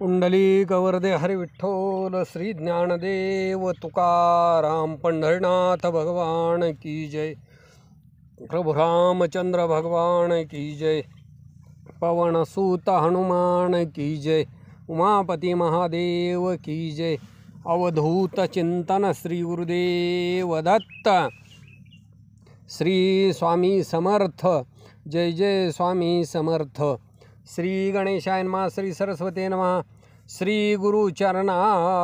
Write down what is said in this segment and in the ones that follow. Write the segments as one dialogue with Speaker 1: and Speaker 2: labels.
Speaker 1: पुंडलिक वरदे हरि विठ्ठल श्री ज्ञानदेव तुकाराम पंढरनाथ भगवान की जय। प्रभु रामचंद्र भगवान की जय। पवन सूत हनुमान की जय। उमापति महादेव की जय। अवधूत चिंतन श्री गुरुदेव दत्त। श्री स्वामी समर्थ। जय जय स्वामी समर्थ। श्री गणेशाय नमः। श्री सरस्वती नमः। श्री गुरुचरणारविंदाय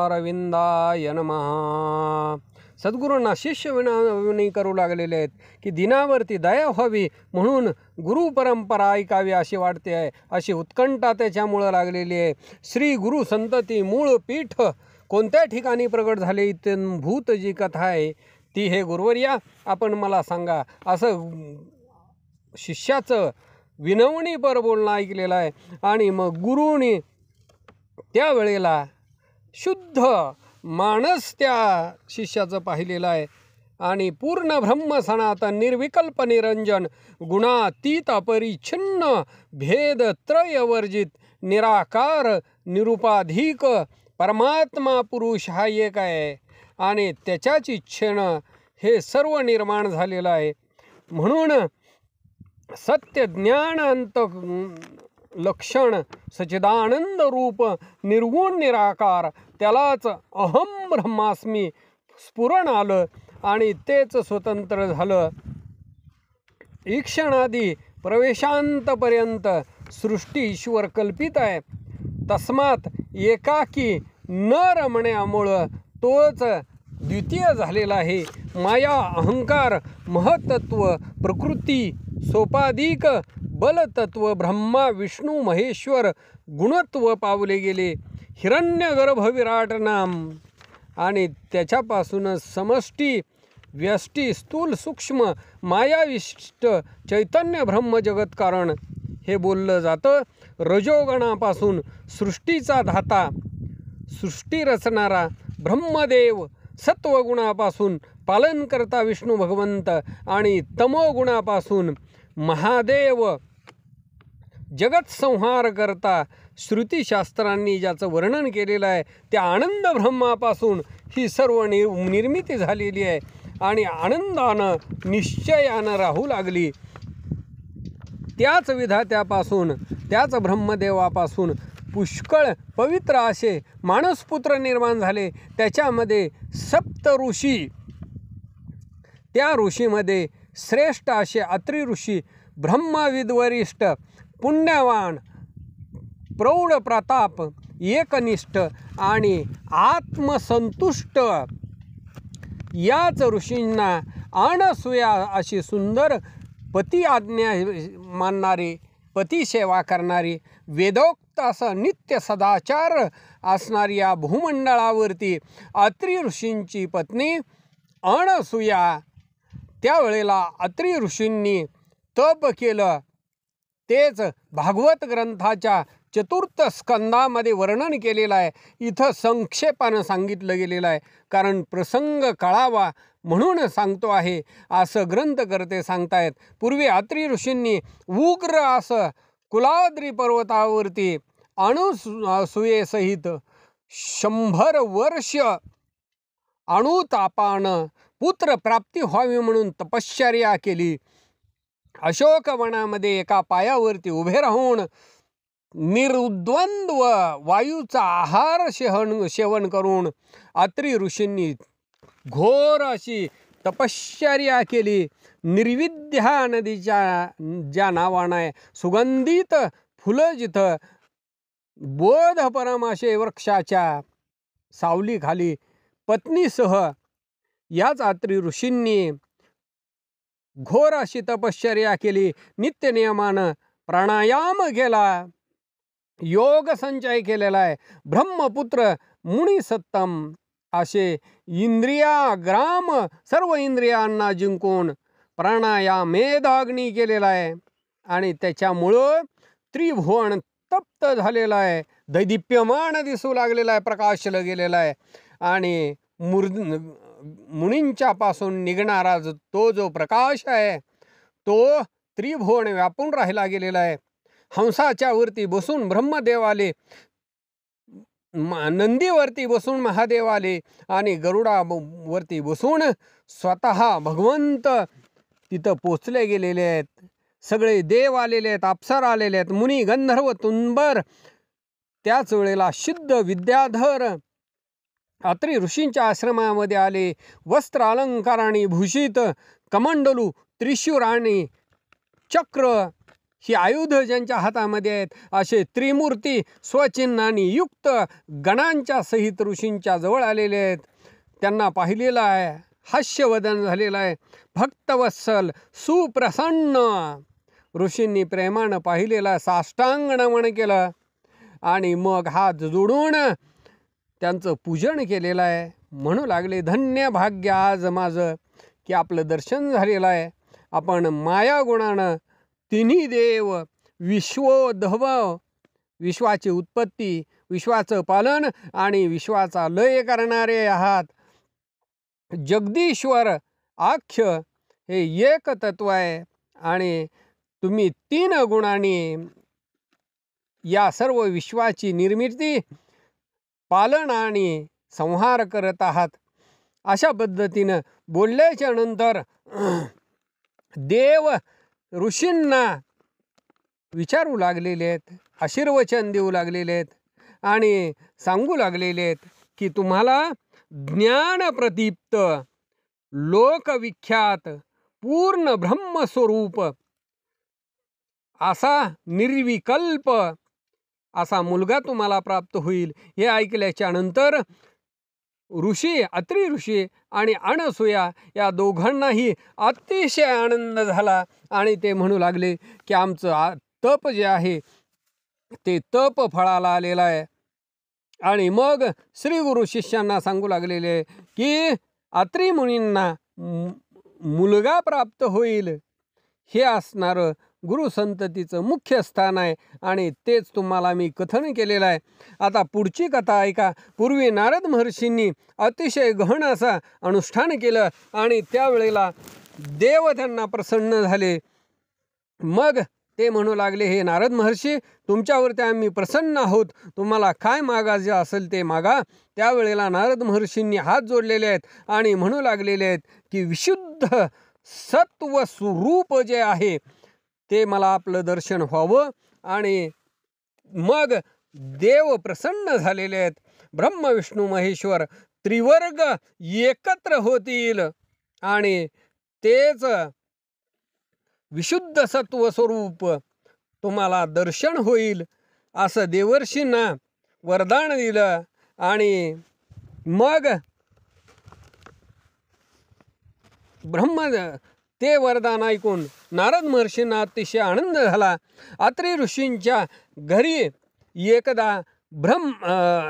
Speaker 1: नमः। सद्गुरूंना शिष्य विनवणी करू लागलेले आहेत की दिनावरती दया व्हावी म्हणून गुरु परंपरा ऐकावी अशी वाटते आहे, अशी उत्कंठा त्याच्यामुळं लागलेली आहे। श्री गुरु संतती मूळ पीठ कोणत्या ठिकाणी प्रगट झाले इत्यंभूत जी कथा आहे ती हे गुरुवर्या आपण मला सांगा असं शिष्याचं विनवणीपर बोलणं ऐकलेलं आहे। आणि मग गुरुनी त्यावेळेला शुद्ध मानस त्या शिष्याचं पाहिलेलं आहे आणि पूर्ण ब्रह्म सनातन निर्विकल्प निरंजन गुणातीत अपरिच्छिन्न भेद त्रयवर्जित निराकार निरुपाधिक परमात्मा पुरुष हा एक आहे आणि त्याच्याच इच्छेनं हे सर्व निर्माण झालेलं आहे। म्हणून सत्य ज्ञान अंत लक्षण सच्चिदानंद रूप निर्गुण निराकार त्यालाच अहम ब्रह्मास्मी स्फुरण आलं आणि तेच स्वतंत्र झालं। ईक्षणादी प्रवेशांतपर्यंत सृष्टी ईश्वर कल्पित आहे, तस्मात एकाकी न रमण्यामुळं तोच द्वितीय झालेला आहे। माया अहंकार महत्त्व प्रकृती सोपाधिक बलतत्व ब्रह्मा विष्णू महेश्वर गुणत्व पावले गेले। हिरण्यगर्भ विराट नाम आणि त्याच्यापासूनच समष्टी व्यष्टी स्थूल सूक्ष्म मायाविष्ट चैतन्य ब्रह्म जगत कारण हे बोललं जातं। रजोगणापासून सृष्टीचा धाता सृष्टी रचणारा ब्रह्मदेव, सत्वगुणापासून पालनकर्ता विष्णू भगवंत आणि तमोगुणापासून महादेव जगत संहार करता श्रुतीशास्त्रांनी ज्याचं वर्णन केलेलं आहे त्या आनंद ब्रह्मापासून ही सर्व निर्मिती झालेली आहे आणि आनंदानं निश्चयानं राहू लागली। त्याच विधात्यापासून त्याच ब्रह्मदेवापासून पुष्कळ पवित्र असे मानसपुत्र निर्माण झाले। त्याच्यामध्ये सप्त ऋषी, त्या ऋषीमध्ये श्रेष्ठ असे अत्रि ऋषी ब्रह्मविद्वरिष्ठ पुण्यवान प्रौढ प्रताप एकनिष्ठ आणि आत्मसंतुष्ट याच ऋषींना अनसूया अशी सुंदर पती आज्ञा मानणारी पतिसेवा करणारी वेदोक्त असं नित्य सदाचार असणारी या भूमंडळावरती अत्रि ऋषींची पत्नी अनसूया त्यावेळेला अत्रि ऋषींनी तप केलं। तेच भागवत ग्रंथाच्या चतुर्थ स्कंदामध्ये वर्णन केलेलं आहे। इथं संक्षेपानं सांगितलं गेलेलं आहे कारण प्रसंग कळावा म्हणून सांगतो आहे असं ग्रंथकर्ते सांगतायत। पूर्वी अत्रि ऋषींनी उग्र असं कुलाद्री पर्वतावरती अनसूयेसहित 100 वर्ष अणुतापानं पुत्र प्राप्ती व्हावी म्हणून तपश्चर्या केली। अशोकवनामध्ये एका पायावरती उभे राहून निरुद्वंद्व वायूचा आहार सेवन करून अत्रि ऋषींनी घोर अशी तपश्चर्या केली। निर्विद्या नदीच्या ज्या नावानं आहे सुगंधित फुलं जिथं बोधपरमाशे वृक्षाच्या सावलीखाली पत्नीसह याच अत्रि ऋषींनी घोर अशी तपश्चर्या केली। नित्य नियमानं प्राणायाम केला, योग संचय केलेला आहे। ब्रह्मपुत्र मुनिसत्तम असे इंद्रियाग्राम सर्व इंद्रियांना जिंकून प्राणायामेधाग्नी केलेला आहे आणि त्याच्यामुळं त्रिभुवन तप्त झालेला आहे, दैदिप्यमान दिसू लागलेला आहे, प्रकाशलं गेलेला आहे आणि मुनींच्या पासून निघणारा तो जो प्रकाश आहे तो त्रिभुवन व्यापून राहिला गेलेला आहे। हंसाच्या वरती बसून ब्रह्मदेवाले नंदीवरती बसून महादेव आले आणि गरुडावरती बसून स्वतः भगवंत तिथं पोचले गेलेले आहेत. सगळे देव आलेले आहेत, अप्सरा आलेले आहेत, मुनी गंधर्व तुंबर. त्याच वेळेला सिद्ध विद्याधर अत्री ऋषींच्या आश्रमामध्ये आले. वस्त्र अलंकाराने भूषित, कमंडलू, त्रिशूळ आणि चक्र ही आयुध ज्यांच्या हातामध्ये आहेत, असे त्रिमूर्ती स्वचिन्हांनी युक्त गणांच्या सहित ऋषींच्या जवळ आलेले आहेत. त्यांना पाहिलेलं आहे, हास्यवदन झालेलं आहे. भक्तवत्सल सुप्रसन्न ऋषींनी प्रेमानं पाहिलेलं, साष्टांग नमन केलं आणि मग हात जोडून त्यांचं पूजन केलेलं आहे. म्हणू लागले, धन्य भाग्य आज माझं की आपलं दर्शन झालेलं आहे. आपण मायागुणानं तिन्ही देव, विश्वोद्भव, विश्वाची उत्पत्ती, विश्वाचं पालन आणि विश्वाचा लय करणारे आहात. जगदीश्वर आख्य हे एक तत्व आहे आणि तुम्ही 3 गुणांनी या सर्व विश्वाची निर्मिती, पालन आणि संहार करत आहात. अशा पद्धतीनं बोलल्याच्या नंतर देव ऋषींना विचारू लागलेले आहेत, आशीर्वचन देऊ लागलेले आहेत आणि सांगू लागलेले आहेत की तुम्हाला ज्ञानप्रदीप्त, लोकविख्यात, पूर्ण ब्रह्मस्वरूप असा निर्विकल्प असा मुलगा तुम्हाला प्राप्त होईल. हे ऐकल्याच्या नंतर ऋषी, अत्री ऋषी आणि अनसूया या दोघांनाही अतिशय आनंद झाला आणि ते म्हणू लागले की आमचं तप जे आहे ते तप फळाला आलेलं आहे. आणि मग श्री गुरु शिष्यांना सांगू लागलेले की अत्री मुनींना मुलगा प्राप्त होईल. हे असणारं गुरु संततीचं मुख्य स्थान आहे आणि तेच तुम्हाला मी कथन केलेलं आहे. आता पुढची कथा ऐका. पूर्वी नारद महर्षींनी अतिशय गहन असा अनुष्ठान केलं आणि त्यावेळेला देव त्यांना प्रसन्न झाले. मग ते म्हणू लागले, हे नारद महर्षी, तुमच्यावरती आम्ही प्रसन्न आहोत, तुम्हाला काय मागायचे असेल ते मागा. त्यावेळेला नारद महर्षींनी हात जोडलेले आहेत आणि म्हणू लागलेले आहेत की विशुद्ध सत्व स्वरूप जे आहे ते मला आपलं दर्शन व्हावं. आणि मग देव प्रसन्न झालेले आहेत. ब्रह्म विष्णू महेश्वर त्रिवर्ग एकत्र होतील आणि तेच विशुद्ध सत्व स्वरूप तुम्हाला दर्शन होईल असं देवर्षींना वरदान दिलं. आणि मग ते वरदान ऐकून नारद महर्षींना अतिशय आनंद झाला. अत्री ऋषींच्या घरी एकदा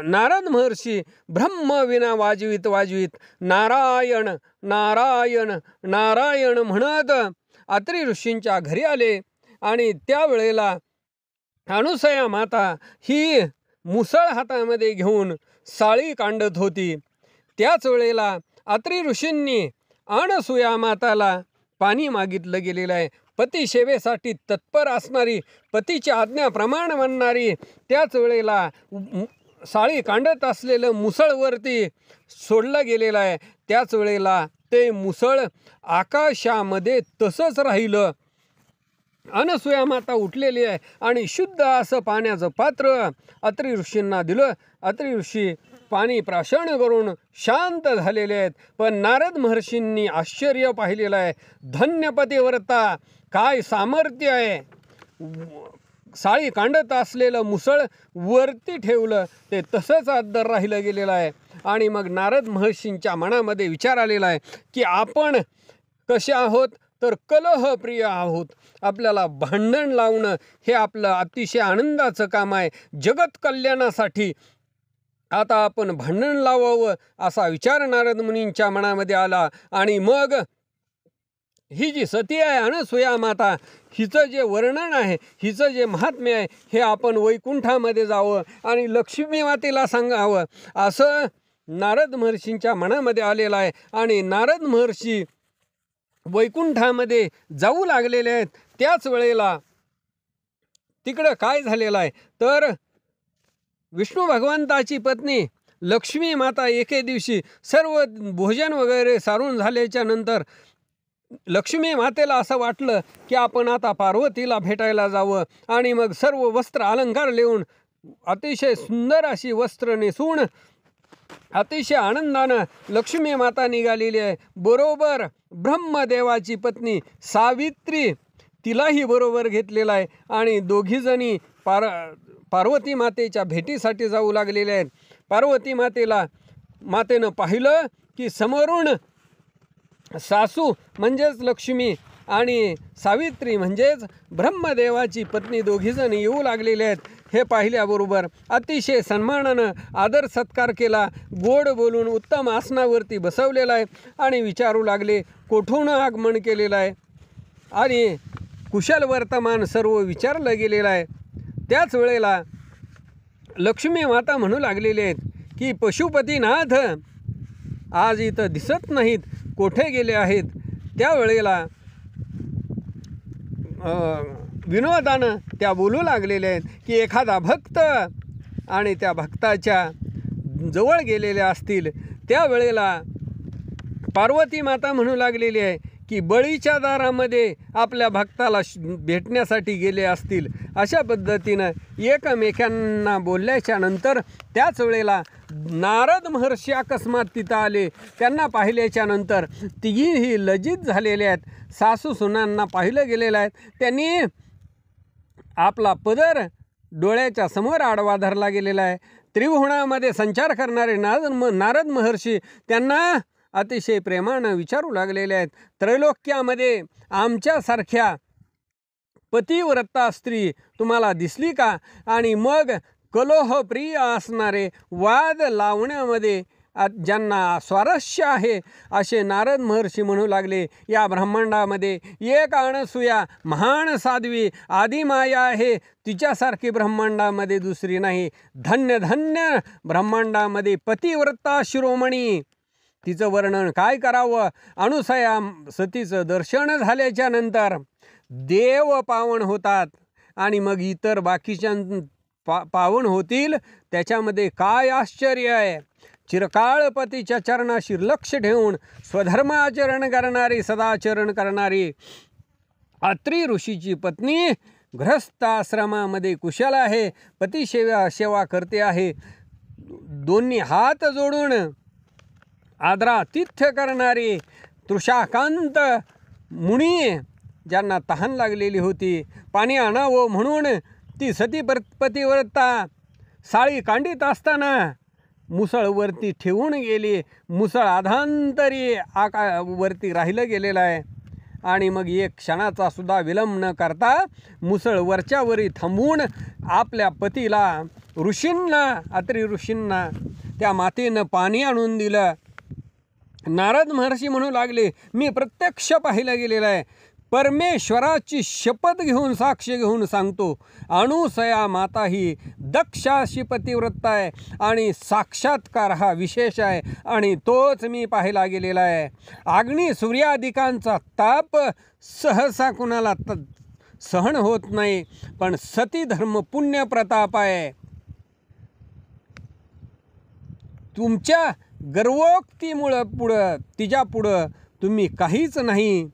Speaker 1: नारद महर्षी ब्रह्मविना वाजवीत नारायण नारायण नारायण म्हणत अत्री ऋषींच्या घरी आले. आणि त्यावेळेला अनुसया माता ही मुसळ हातामध्ये घेऊन साळी कांडत होती. त्याच वेळेला अत्री ऋषींनी अनसूया माताला पाणी मागितलं गेलेलं आहे. पती सेवेसाठी तत्पर असणारी, पतीची आज्ञा प्रमाण म्हणणारी, त्याच वेळेला साळी कांडत असलेलं मुसळवरती सोडलं गेलेलं आहे. त्याच वेळेला ते मुसळ आकाशामध्ये तसंच राहिलं. अनसूया माता उठलेली आहे आणि शुद्ध असं पाण्याचं पात्र अत्री ऋषींना दिलं. अत्री ऋषी पाणी प्राशन करून शांत झालेले आहेत. पण नारद महर्षींनी आश्चर्य पाहिलेलं आहे. धन्यपतिव्रता, काय सामर्थ्य आहे. साळी कांडत असलेलं मुसळ वरती ठेवलं, ते तसंच आदर राहिलं गेलेलं आहे. आणि मग नारद महर्षींच्या मनामध्ये विचार आलेला आहे की आपण कसे आहोत तर कलहप्रिय आहोत. आपल्याला भांडण लावणं हे आपलं अतिशय आनंदाचं काम आहे. जगत कल्याणासाठी आता आपण भांडण लावावं असा विचार नारद मुनींच्या मनामध्ये आला. आणि मग ही जी सती आहे अनसूया माता, हिचं जे वर्णन आहे, हिचं जे महात्म्य आहे, हे आपण वैकुंठामध्ये जावं आणि लक्ष्मी मातेला सांगावं असं नारद महर्षींच्या मनामध्ये आलेलं आहे. आणि नारद महर्षी वैकुंठामध्ये जाऊ लागलेले आहेत. त्याच वेळेला तिकडं काय झालेलं आहे तर विष्णू भगवंताची पत्नी लक्ष्मी माता एके दिवशी सर्व भोजन वगैरे सारून झाल्याच्या नंतर लक्ष्मी मातेला असं वाटलं की आपण आता पार्वतीला भेटायला जावं, आणि मग सर्व वस्त्र अलंकार लिहून अतिशय सुंदर अशी वस्त्र नेसून अतिशय आनंदानं लक्ष्मी माता निघालेली आहे. बरोबर ब्रह्मदेवाची पत्नी सावित्री तिलाही बरोबर घेतलेला आहे, आणि दोघीजणी पार्वती मातेच्या भेटीसाठी जाऊ लागलेल्या आहेत. पार्वती मातेनं पाहिलं की समोरून सासू म्हणजेच लक्ष्मी आणि सावित्री म्हणजेच ब्रह्मदेवाची पत्नी दोघीजण येऊ लागलेले आहेत. हे पाहिल्याबरोबर अतिशय सन्मानानं आदर सत्कार केला, गोड बोलून उत्तम आसनावरती बसवलेला आहे, आणि विचारू लागले कोठून आगमन केलेलं आहे, आणि कुशल वर्तमान सर्व विचारलं गेलेलं आहे. त्याच वेळेला लक्ष्मी माता म्हणू लागलेले आहेत की पशुपतीनाथ आज इथं दिसत नाहीत, कोठे गेले आहेत. त्यावेळेला विनोदानं त्या बोलू लागलेल्या आहेत की एखादा भक्त आणि त्या भक्ताच्या जवळ गेलेल्या असतील. त्यावेळेला पार्वती माता म्हणू लागलेली आहे की बळीच्या दारामध्ये आपल्या भक्ताला भेटण्यासाठी गेले असतील. अशा पद्धतीनं एकमेकांना बोलल्याच्या नंतर त्याच वेळेला नारद महर्षी अकस्मात तिथं आले. त्यांना पाहिल्याच्या नंतर तिघीही लज्जित झालेले आहेत. सासू सुनांना पाहिलं गेलेलं आहे. त्यांनी आपला पदर डोळ्याच्या समोर आडवा धरला गेलेला आहे. त्रिभुवनामध्ये संचार करणारे नारद महर्षी त्यांना अतिशय प्रेमानं विचारू लागलेले आहेत, त्रैलोक्यामध्ये आमच्यासारख्या पतिव्रता स्त्री तुम्हाला दिसली का? आणि मग कलोहप्रिय असणारे वाद लावण्यामध्ये ज्यांना स्वारस्य आहे असे नारद महर्षी म्हणू लागले, या ब्रह्मांडामध्ये एक अनसूया महान साध्वी आदिमाया आहे, तिच्यासारखी ब्रह्मांडामध्ये दुसरी नाही. धन्य धन्य ब्रह्मांडामध्ये पतिव्रता शिरोमणी, तिचं वर्णन काय करावं. अनुसया सतीचं दर्शन झाल्याच्या नंतर देव पावन होतात, आणि मग इतर बाकीच्या पावन होतील. त्याच्यामध्ये काय आश्चर्य आहे. चिरकाळ पतीच्या चरणाशी लक्ष ठेवून स्वधर्माचरण करणारी, सदाचरण करणारी अत्री ऋषीची पत्नी गृहस्थाश्रमामध्ये कुशल आहे, सेवा करते आहे. दोन्ही हात जोडून आदरातिथ्य करणारी तृषाकांत मुनी, ज्यांना तहान लागलेली होती, पाणी आणावं म्हणून ती सती पतिव्रता साळी कांडीत असताना मुसळवरती ठेवून गेली. मुसळ आधांतरी वरती राहिलं गेलेलं आहे, आणि मग एक क्षणाचा सुद्धा विलंब न करता मुसळ वरच्यावरी थांबवून आपल्या पतीला ऋषींना, अत्री ऋषींना त्या मातेनं पाणी आणून दिलं. नारद महर्षी म्हणू लागले, मी प्रत्यक्ष पाहिलं गेलेलं आहे. परमेश्वराची शपथ घेऊन साक्ष घेऊन सांगतो, अनुसया माता ही दक्षाशी पतिव्रता आहे, आणि साक्षात्कार हा विशेष आहे, आणि तोच मी पाहिला गेलेला आहे. अग्नी सूर्यादिकांचा ताप सहसा कुणाला सहन होत नाही, पण सती धर्म पुण्य प्रताप आहे. तुमच्या गर्वोक्तीमुळं तिच्या पुढं तुम्ही काहीच नाही.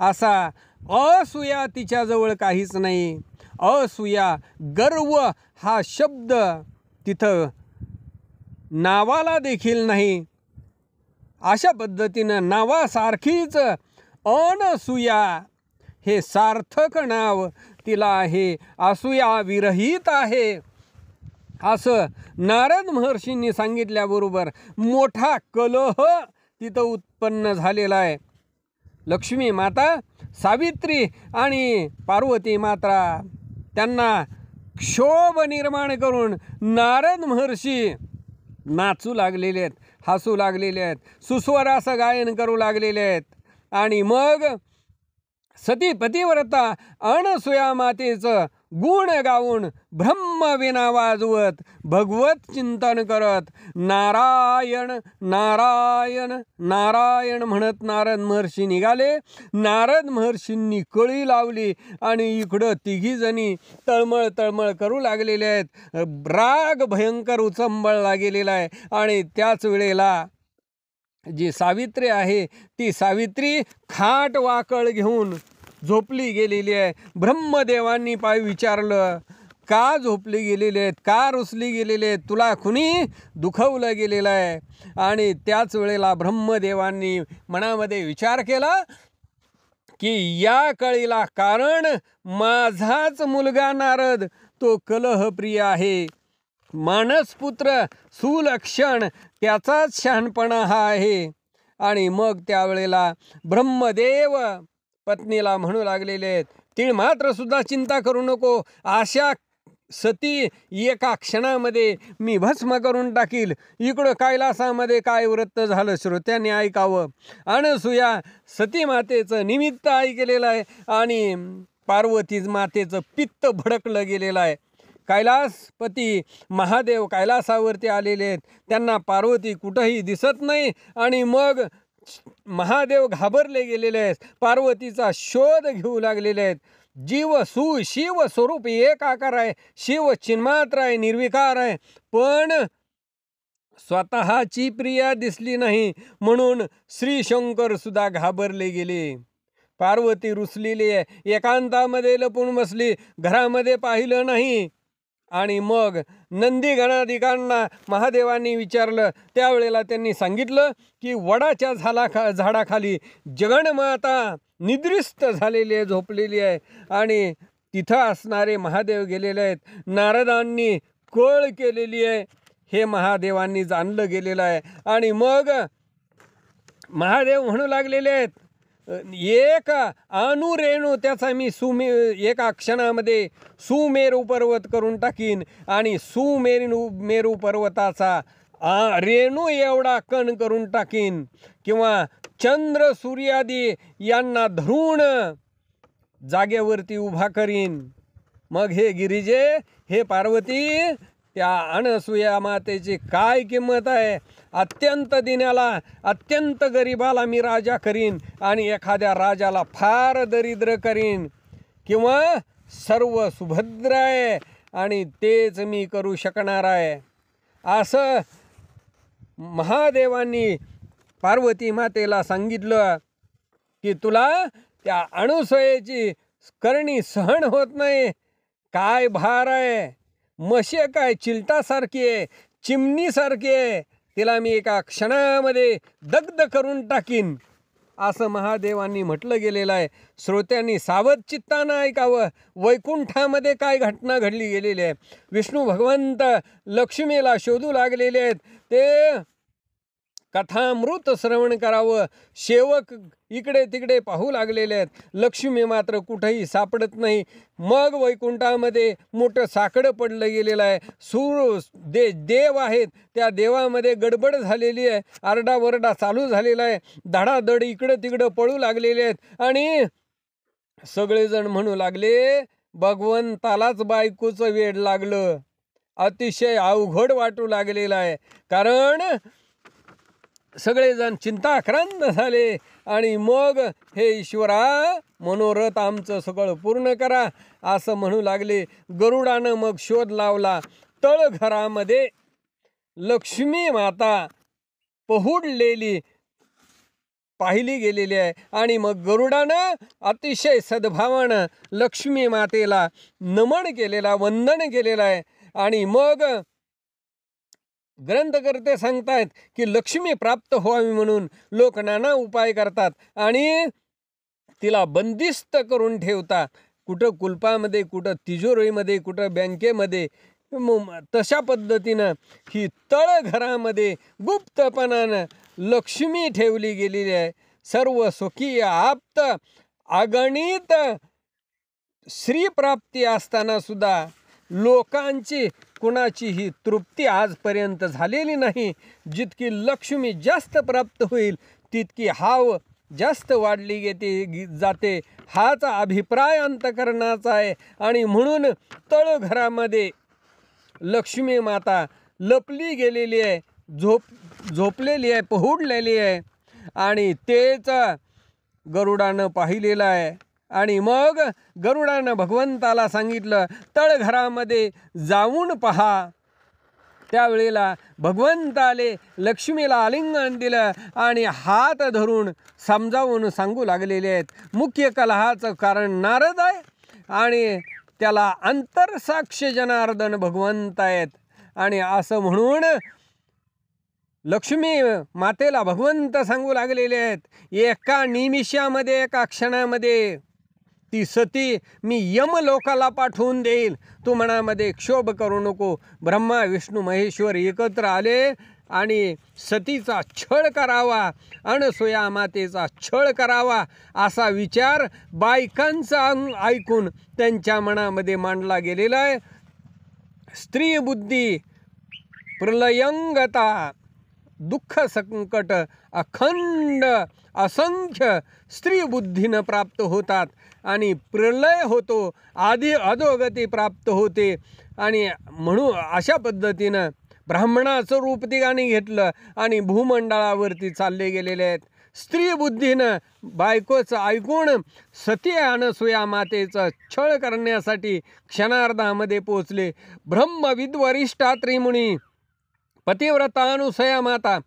Speaker 1: असा असूया तिच्याजवळ काहीच नाही. असूया, गर्व हा शब्द तिथं नावाला देखील नाही. अशा पद्धतीनं नावासारखीच अनसूया हे सार्थक नाव तिला आहे. असूया विरहित आहे असं नारद महर्षींनी सांगितल्याबरोबर मोठा कलह तिथं उत्पन्न झालेला आहे. लक्ष्मी माता, सावित्री आणि पार्वती माता त्यांना क्षोभ निर्माण करून नारद महर्षी नाचू लागलेले आहेत, हसू लागलेले आहेत, सुस्वर असं गायन करू लागलेले आहेत. आणि मग सती पतिव्रता अनसूया मातेचं गुण गाऊन ब्रह्मवीणा वाजवत भगवत चिंतन करत नारायण नारायण नारायण म्हणत नारद महर्षी निघाले. नारद महर्षींनी कळी लावली आणि इकडं तिघी जणी तळमळ तळमळ करू लागलेले आहेत. राग भयंकर उचंबळला गेलेला आहे. आणि त्याच वेळेला जी सावित्री आहे ती सावित्री खाट वाकळ घेऊन झोपली गेलेली आहे. ब्रह्मदेवांनी विचारलं, का झोपली गेलेली आहेत, का रुसली गेलेली आहेत, तुला कुणी दुखवलं गेलेलं आहे. आणि त्याच वेळेला ब्रह्मदेवांनी मनामध्ये विचार केला की या कळीला कारण माझाच मुलगा नारद, तो कलहप्रिय आहे, मानसपुत्र सुलक्षण, त्याचाच शहाणपणा हा आहे. आणि मग त्यावेळेला ब्रह्मदेव पत्नीला म्हणू लागलेले आहेत, तीळ मात्र सुद्धा चिंता करू नको, अशा सती एका क्षणामध्ये मी भस्म करून टाकील. इकडं कैलासामध्ये काय वृत्त झालं श्रोत्यांनी ऐकावं. अनसूया सती मातेचं निमित्त ऐकलेलं आहे आणि पार्वती मातेचं पित्त भडकलं गेलेलं आहे. कैलासपती महादेव कैलासावरती आलेले आहेत, त्यांना पार्वती कुठंही दिसत नाही. आणि मग महादेव घाबरले गेलेले आहेत, पार्वतीचा शोध घेऊ लागलेले आहेत. जीव शिव स्वरूप एक आकार आहे, शिव चिन्मात्र आहे, निर्विकार आहे, पण स्वतःची प्रिया दिसली नाही म्हणून श्री शंकर सुद्धा घाबरले गेले. पार्वती रुसलेली आहे, एकांतामध्ये लपून बसली, घरामध्ये पाहिलं नाही. आणि मग नंदी गणाधिकांना महादेवांनी विचारलं. त्यावेळेला त्यांनी सांगितलं की वडाच्या झाडाखाली जगन्माता निद्रिस्त झालेली आहे, झोपलेली आहे. आणि तिथं असणारे महादेव गेलेले आहेत. नारदांनी कळ केलेली आहे, हे महादेवांनी जाणलं गेलेलं आहे. आणि मग महादेव म्हणू लागलेले आहेत, एक अनुरेणू त्याचा मी एका क्षणामध्ये सुमेरू पर्वत करून टाकीन आणि मेरू पर्वताचा रेणू एवढा कण करून टाकीन, किंवा चंद्र सूर्यादी यांना धरून जागेवरती उभा करीन. मग हे गिरिजे, हे पार्वती, त्या अनसूया मातेची काय किंमत आहे. अत्यंत दिन्याला, अत्यंत गरिबाला मी राजा करीन आणि एखाद्या राजाला फार दरिद्र करीन, किंवा सर्व सुभद्र आहे आणि तेच मी करू शकणार आहे. असं महादेवांनी पार्वती मातेला सांगितलं की तुला त्या अनसूयेची करणी सहन होत नाही. काय भार आहे, मशे काय चिलटासारखी आहे, चिमणीसारखी आहे, तिला मी एका क्षणामध्ये दग्ध करून टाकीन, असं महादेवांनी म्हटलं गेलेलं आहे. श्रोत्यांनी सावध चित्तानं ऐकावं. वैकुंठामध्ये काय घटना घडली गेलेली आहे. विष्णू भगवंत लक्ष्मीला शोधू लागलेले आहेत. ते कथामृत श्रवण करावं. सेवक इकडे तिकडे पाहू लागलेले आहेत. लक्ष्मी मात्र कुठेही सापडत नाही. मग वैकुंठामध्ये मोठं साकडं पडलं गेलेलं आहे. देव आहेत, त्या देवामध्ये गडबड झालेली आहे. आरडावरडा चालू झालेला आहे. धडाधड इकडं तिकडं पळू लागलेले आहेत. आणि सगळेजण म्हणू लागले, भगवंतालाच बायकोचं वेड लागलं. अतिशय अवघड वाटू लागलेलं आहे. कारण सगळेजण चिंताक्रांत झाले. आणि मग हे ईश्वरा, मनोरथ आमचं सगळं पूर्ण करा, असं म्हणू लागले. गरुडानं मग शोध लावला. तळघरामध्ये लक्ष्मी माता पहुडलेली पाहिली गेलेली आहे. आणि मग गरुडानं अतिशय सद्भावानं लक्ष्मी मातेला नमन केलेला, वंदन केलेलं आहे. आणि मग ग्रंथकर्ते सांगतायत की लक्ष्मी प्राप्त व्हावी म्हणून लोक नाना उपाय करतात आणि तिला बंदिस्त करून ठेवतात. कुठं कुलपामध्ये, कुठं तिजोरीमध्ये, कुठं बँकेमध्ये. तशा पद्धतीनं ही तळघरामध्ये गुप्तपणानं लक्ष्मी ठेवली गेलेली आहे. सर्व स्वकीय आप्त अगणित श्रीप्राप्ती असताना सुद्धा लोकांची कुणाचीही तृप्ती आजपर्यंत झालेली नाही. जितकी लक्ष्मी जास्त प्राप्त होईल तितकी हाव जास्त वाढली जाते हाच अभिप्राय अंतकरणाचा आहे. आणि म्हणून तळघरामध्ये लक्ष्मी माता लपली गेलेली आहे, झोपलेली आहे, पहुडलेली आहे. आणि तेच गरुडानं पाहिलेलं आहे. आणि मग गरुडानं भगवंताला सांगितलं, तळघरामध्ये जाऊन पहा. त्यावेळेला भगवंताले लक्ष्मीला आलिंगन दिलं आणि हात धरून समजावून सांगू लागलेले आहेत. मुख्य कलहाचं कारण नारद आहे आणि त्याला अंतरसाक्ष जनार्दन भगवंत आहेत. आणि असं म्हणून लक्ष्मी मातेला भगवंत सांगू लागलेले आहेत, एका निमिषामध्ये, एका क्षणामध्ये ती सती मी यमलोकाला पाठवून देईल, तू मनामध्ये क्षोभ करू नको. ब्रह्मा विष्णू महेश्वर एकत्र आले आणि सतीचा छळ करावा, अनसूया मातेचा छळ करावा असा विचार बायकांचा ऐकून त्यांच्या मनामध्ये मांडला गेलेला आहे. स्त्री बुद्धी प्रलयंगता दुःख संकट अखंड असंख्य स्त्री बुद्धीनं प्राप्त होतात आणि प्रलय होतो, आधी अधोगती प्राप्त होते. आणि म्हणून अशा पद्धतीनं ब्राह्मणाचं रूप तिघांनी घेतलं आणि भूमंडळावरती चालले गेलेले आहेत. स्त्री बुद्धीनं बायकोचं ऐकून सती अनसूया मातेचं छळ करण्यासाठी क्षणार्धामध्ये पोचले. ब्रह्मविद्वरिष्ठा त्रिमुनी पतिव्रता अनुसूया माता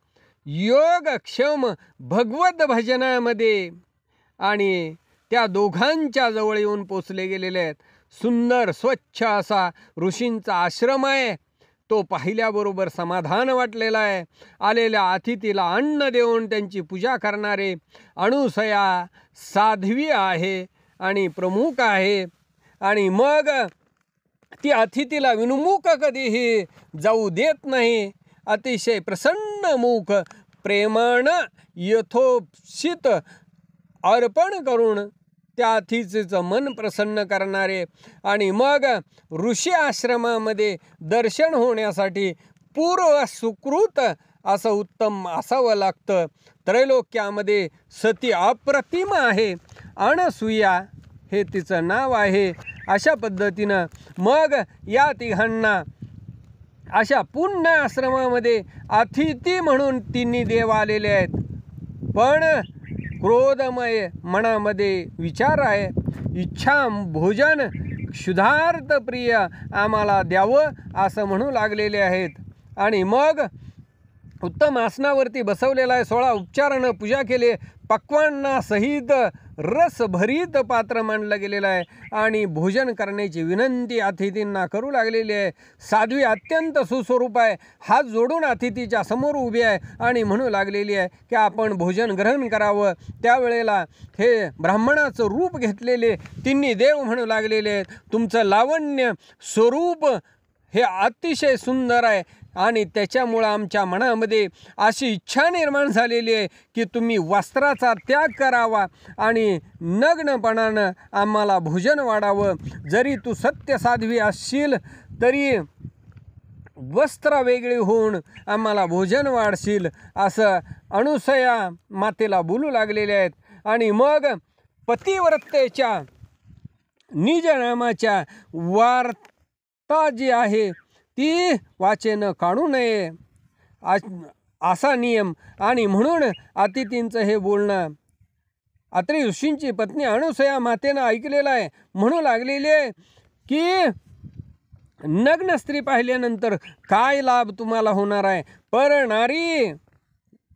Speaker 1: योगक्षम भगवत भजनामध्ये आणि त्या दोघांच्या जवळ येऊन पोचले गेलेले आहेत. सुंदर स्वच्छ असा ऋषींचा आश्रम आहे. तो पाहिल्याबरोबर समाधान वाटलेला आहे. आलेल्या अतिथीला अन्न देऊन त्यांची पूजा करणारे अनुसूया साध्वी आहे आणि प्रमुख आहे. आणि मग ती अतिथीला विनमुख कधीही जाऊ देत नाही. अतिशय प्रसन्न मुख प्रेमानं यथोचित अर्पण करून त्या अतिथीचं मन प्रसन्न करणारे. आणि मग ऋषी आश्रमामध्ये दर्शन होण्यासाठी पूर्व सुकृत असं उत्तम असावं लागतं. त्रैलोक्यामध्ये सती अप्रतिम आहे, अनसूया हे तिचं नाव आहे. अशा पद्धतीनं मग या तिघांना अशा पुण्य आश्रमामध्ये अतिथी म्हणून तिन्ही देव आलेले आहेत. पण क्रोधमय मनामध्ये विचार आहे, इच्छा भोजन क्षुधार्थ प्रिय आम्हाला द्यावं असं म्हणू लागलेले आहेत. आणि मग उत्तम आसनावरती बसवलेला आहे, 16 उपचारानं पूजा केली, पक्वान्नासहित रसभरीत पात्र मांडलं गेलेलं आहे आणि भोजन करण्याची विनंती अतिथींना करू लागलेली आहे. साध्वी अत्यंत सुस्वरूप आहे, हात जोडून अतिथीच्या समोर उभी आहे आणि म्हणू लागलेली आहे की आपण भोजन ग्रहण करावं. त्यावेळेला हे ब्राह्मणाचं रूप घेतलेले तिन्ही देव म्हणू लागलेले आहेत, तुमचं लावण्य स्वरूप हे अतिशय सुंदर आहे आणि त्याच्यामुळं आमच्या मनामध्ये अशी इच्छा निर्माण झालेली आहे की तुम्ही वस्त्राचा त्याग करावा आणि नग्नपणानं आम्हाला भोजन वाढावं. जरी तू सत्यसाध्वी असशील तरी वस्त्र वेगळी होऊन आम्हाला भोजन वाढशील असं अनुसूया मातेला बोलू लागलेले आहेत. आणि मग पतिव्रतेच्या निज नामाच्या वार्ता जी आहे ती वाचेनं काढू नये असा नियम. आणि म्हणून अतिथींचं हे बोलणं अत्रि ऋषींची पत्नी अनुसूया मातेनं ऐकलेलं आहे. म्हणू लागलेली आहे की नग्न स्त्री पाहिल्यानंतर काय लाभ तुम्हाला होणार आहे. पर नारी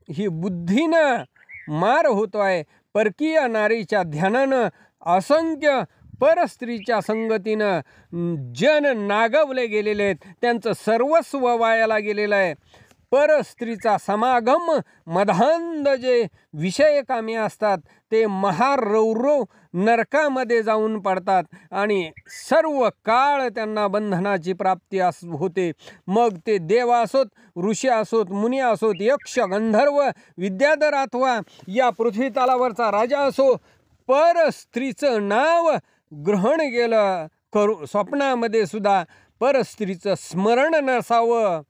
Speaker 1: ही बुद्धीनं मार होतो आहे. परकीय नारीच्या ध्यानानं असंख्य परस्त्रीच्या संगतीनं जन नागवले गेलेले आहेत, त्यांचं सर्वस्व वायाला गेलेलं आहे. परस्त्रीचा समागम मधांध जे विषय कामी असतात ते महारौरव नरकामध्ये जाऊन पडतात आणि सर्व काळ त्यांना बंधनाची प्राप्ती होते. मग ते देव असोत, ऋषी असोत, मुनी असोत, यक्ष, गंधर्व, विद्याधर अथवा या पृथ्वी तलावरचा राजा असो, परस्त्रीचं नाव ग्रहण केलं करू स्वप्नामध्ये सुद्धा परस्त्रीचं स्मरण नसावं.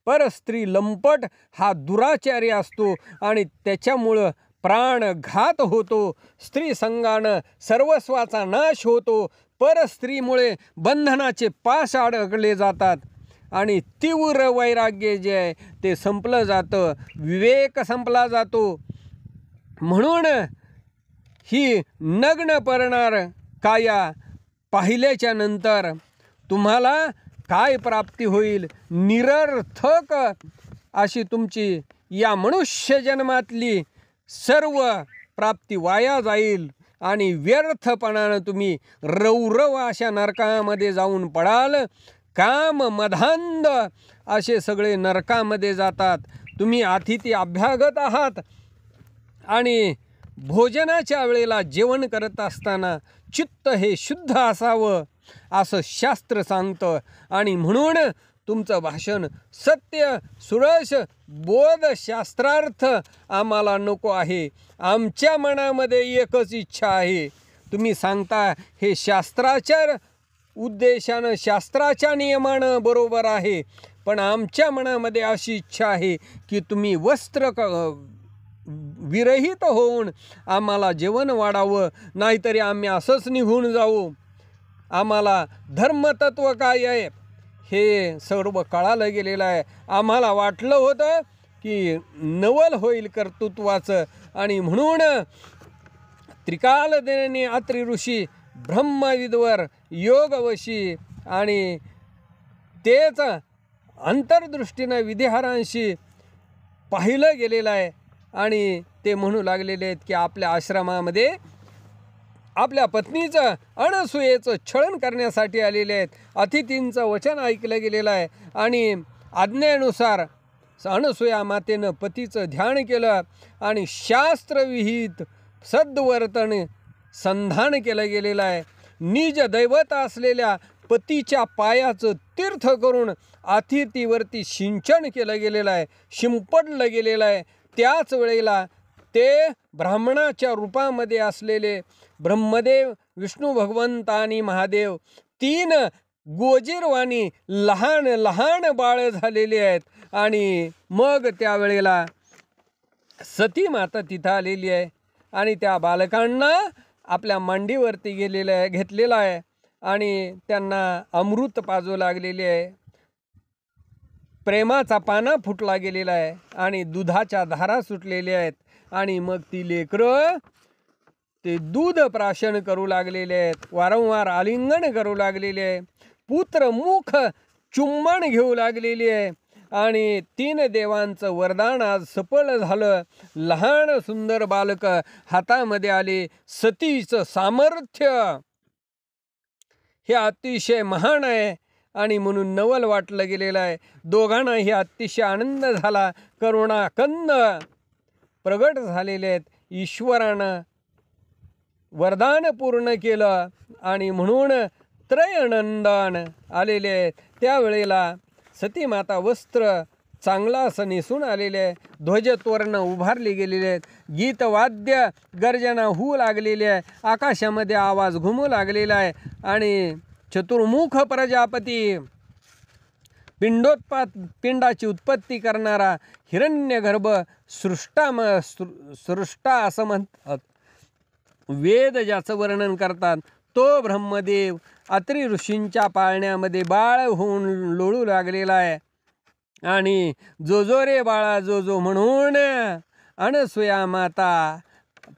Speaker 1: परस्त्री लंपट हा दुराचारी असतो आणि त्याच्यामुळं प्राणघात होतो, स्त्री संगानं सर्वस्वाचा नाश होतो, परस्त्रीमुळे बंधनाचे पाश अडकले जातात आणि तीव्र वैराग्य जे आहे ते संपलं जातं, विवेक संपला जातो. म्हणून ही नग्न पडणार काया पाहिल्याच्या नंतर तुम्हाला काय प्राप्ती होईल? निरर्थक अशी तुमची या मनुष्य जन्मातली सर्व प्राप्ती वाया जाईल आणि व्यर्थपणानं तुम्ही रौरव अशा नरकामध्ये जाऊन पडाल. काम मधांध असे सगळे नरकामध्ये जातात. तुम्ही अतिथी अभ्यागत आहात आणि भोजनाच्या वेळेला जेवण करत असताना चित्त हे शुद्ध असावं असं शास्त्र सांगतं. आणि म्हणून तुमचं भाषण सत्य सुरस बोध शास्त्रार्थ आम्हाला नको आहे. आमच्या मनामध्ये एकच इच्छा आहे. तुम्ही सांगता हे शास्त्राच्या उद्देशानं शास्त्राच्या नियमानं बरोबर आहे, पण आमच्या मनामध्ये अशी इच्छा आहे की तुम्ही वस्त्र विरहित होऊन आम्हाला जेवण वाढावं, नाहीतरी आम्ही असंच निघून जाऊ. आम्हाला धर्मतत्व काय आहे हे सर्व कळालं गेलेलं आहे. आम्हाला वाटलं होतं की नवल होईल कर्तृत्वाचं, आणि म्हणून त्रिकालदेने अत्रि ऋषी ब्रह्मविदवर योगवशी आणि तेच अंतर्दृष्टीनं विधिहारांशी पाहिलं गेलेलं आहे. आणि ते म्हणू लागलेले आहेत की आपल्या आश्रमामध्ये आपल्या पत्नीचं अनसूयेचं छळन करण्यासाठी आलेले आहेत. अतिथींचं वचन ऐकलं गेलेलं आहे आणि आज्ञेनुसार अनसूया मातेनं पतीचं ध्यान केलं आणि शास्त्रविहित सद्वर्तन संधान केलं गेलेलं आहे. निज दैवत असलेल्या पतीच्या पायाचं तीर्थ करून अतिथीवरती सिंचन केलं गेलेलं आहे, शिंपडलं गेलेलं आहे. त्याच वेळेला ते ब्राह्मणाच्या रूपामध्ये असलेले ब्रह्मदेव, विष्णू भगवंत आणि महादेव तीन गोजीरवाणी लहान लहान बाळ झालेले आहेत. आणि मग त्यावेळेला सती माता तिथं आलेली आहे आणि त्या बालकांना आपल्या मांडीवरती घेतलेला आहे आणि त्यांना अमृत पाजू लागलेले आहे. प्रेमाचा पाना फुटला गेलेला आहे आणि दुधाच्या धारा सुटलेल्या आहेत. आणि मग ती लेकरं ते दूध प्राशन करू लागलेले आहेत, वारंवार आलिंगन करू लागलेले आहे, पुत्र मुख चुंबन घेऊ लागलेली आहे. आणि तीन देवांचं वरदान आज सफल झालं. लहान सुंदर बालक हातामध्ये आले. सतीचं सामर्थ्य हे अतिशय महान आहे आणि म्हणून नवल वाटलं गेलेलं आहे. दोघांनाही अतिशय आनंद झाला. करुणा कंद प्रगट झालेले आहेत. ईश्वरानं वरदान पूर्ण केलं आणि म्हणून त्रयनंदन आलेले आहेत. त्यावेळेला सती माता वस्त्र चांगला असं नेसून आलेले आहे. ध्वजतोरण उभारले गेलेले आहेत. गीतवाद्य गर्जना होऊ लागलेली आहे. आकाशामध्ये आवाज घुमू लागलेला आहे आणि चतुर्मुख प्रजापती पिंडाची उत्पत्ती करणारा हिरण्यगर्भ सृष्टा असं म्हणतात. वेद ज्याचं वर्णन करतात तो ब्रह्मदेव अत्रि ऋषींच्या पाळण्यामध्ये बाळ होऊन लोळू लागलेला आहे. आणि जो जो रे बाळा जो जो म्हणून अनसूया माता